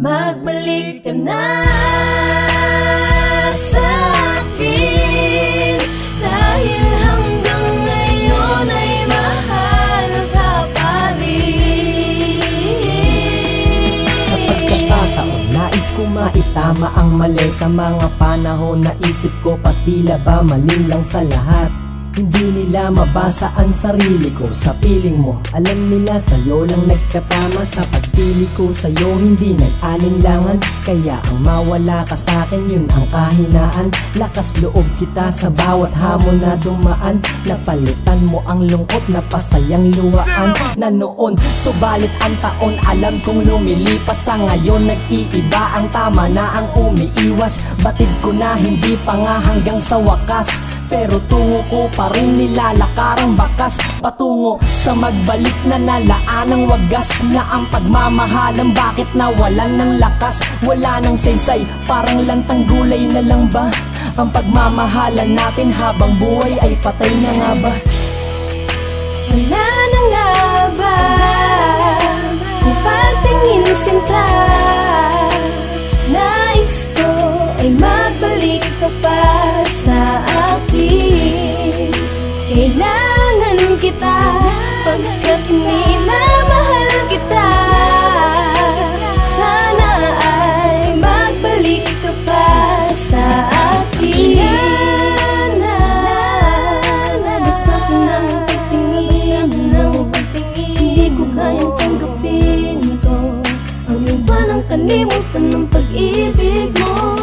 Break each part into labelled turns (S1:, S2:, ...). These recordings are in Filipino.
S1: Magbalik ka na sa akin, dahil hanggang ngayon ay mahal ka pa rin.
S2: Sa pagkakataon, nais ko maitama ang mali sa mga panahon. Naisip ko patila ba maling lang sa lahat. Hindi nila mabasa ang sarili ko sa piling mo. Alam nila sa'yo lang nagkatama. Sa pagpili ko sa'yo hindi nag-alinlangan. Kaya ang mawala ka sa'kin yun ang kahinaan. Lakas loob kita sa bawat hamon na dumaan. Napalitan mo ang lungkot na pasayang luwaan na noon. Subalit ang taon alam kong lumilipas. Sa ngayon nag-iiba ang tama na ang umiiwas. Batid ko na hindi pa nga hanggang sa wakas, pero tungo ko pa rin nilalakarang bakas patungo sa magbalik na nalaanang wagas. Na ang pagmamahalan bakit nawalan ng lakas. Wala nang saysay, parang lantang gulay na lang ba ang pagmamahalan natin habang buhay ay patay na nga ba?
S1: Wala na nga ba kung patingin sinta? Nais ko ay magbalik ka pa sa akin. Kailangan kita pagkat minamahal kita. Sana ay magbalik ka pa sa akin. Nabasag ng pagtingin mo, hindi ko kayang tanggapin ko ang iba ng kalimutan ng pag-ibig mo.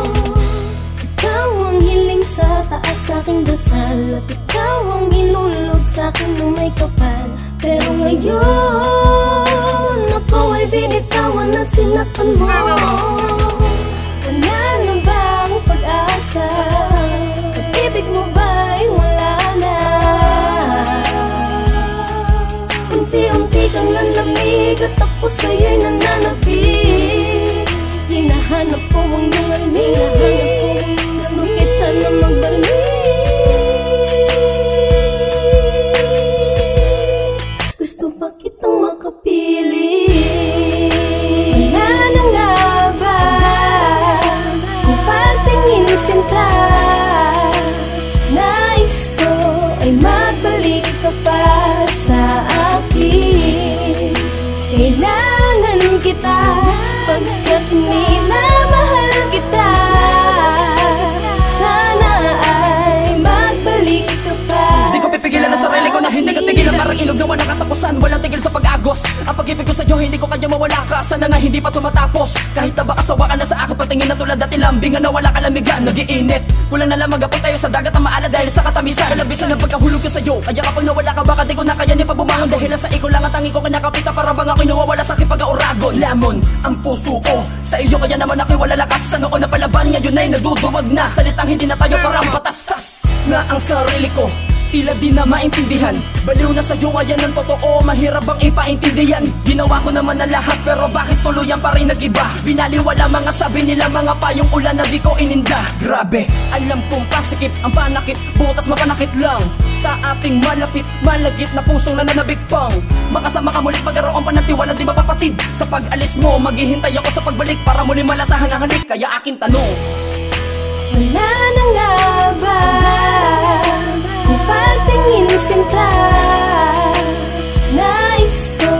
S1: Ikaw ang hiling sa taas aking dasal, at ikaw ang hinulog sa akin ng may kapal. Pero ngayon ako ay binitawan na sinaktan mo. Wala na bang pag-asa? Pag-ibig mo ba'y wala na? Unti-unti kang nanlamig at ako sa'yo'y nananabik. Hinahanap ko ang iyong alin, gusto kita na magbalik. Gusto pa kitang makapiling. Wala na nga ba kung patingin sinta? Nais ko ay magbalik ka pa sa akin. Kailangan kita pagkat minamahal kita. Sana ay magbalik ka pa.
S2: Di ko pipigilan ang sarili ko na hindi ka tigilan. Parang ilog na walang katapusan, walang tigil sa pag-agos. Ang pag-ibig ko sa'yo hindi ko kanya mawala ka. Sana nga hindi pa tumatapos. Kahit na baka sawa ka na sa akin, patingin na tulad dati lambingan na wala kalamigan, nag-iinit. Kulang na lang magapot tayo sa dagat na maala dahil sa katamisan. Kalabisan ng pagkahulog ko sa'yo, kaya kapag nawala ka baka di ko na kaya ni pabumangon. Dahil sa ikaw lang ang tangi ko kinakapitan, para bang ako'y nawawala sa aking pag-auragon. Lamon ang puso ko sa iyo, kaya naman ako'y wala lakas. Sa noon na palaban, ngayon ay naduduwag na. Salitang hindi na tayo parang patasas na ang sarili ko, tila di na maintindihan. Baliw na sa'yo, ayan ang totoo, mahirap bang ipaintindihan? Ginawa ko naman na lahat, pero bakit tuluyan pa rin nag-iba? Binaliwala mga sabi nila, mga payong ulan na di ko ininda. Grabe, alam kong pasikip ang panakit, butas mapanakit lang sa ating malapit, malagit na pusong nananabigpang. Makasama ka mulit, magkaroon pa ng tiwala, di mapapatid. Sa pag-alis mo, maghihintay ako sa pagbalik para muli malasahan ang halik. Kaya aking tanong,
S1: wala na nga ba kung patingin sinta? Nais ko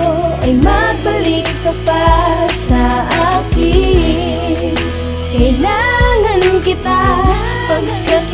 S1: ay magbalik ka pa sa akin. Kailangan kita pagkat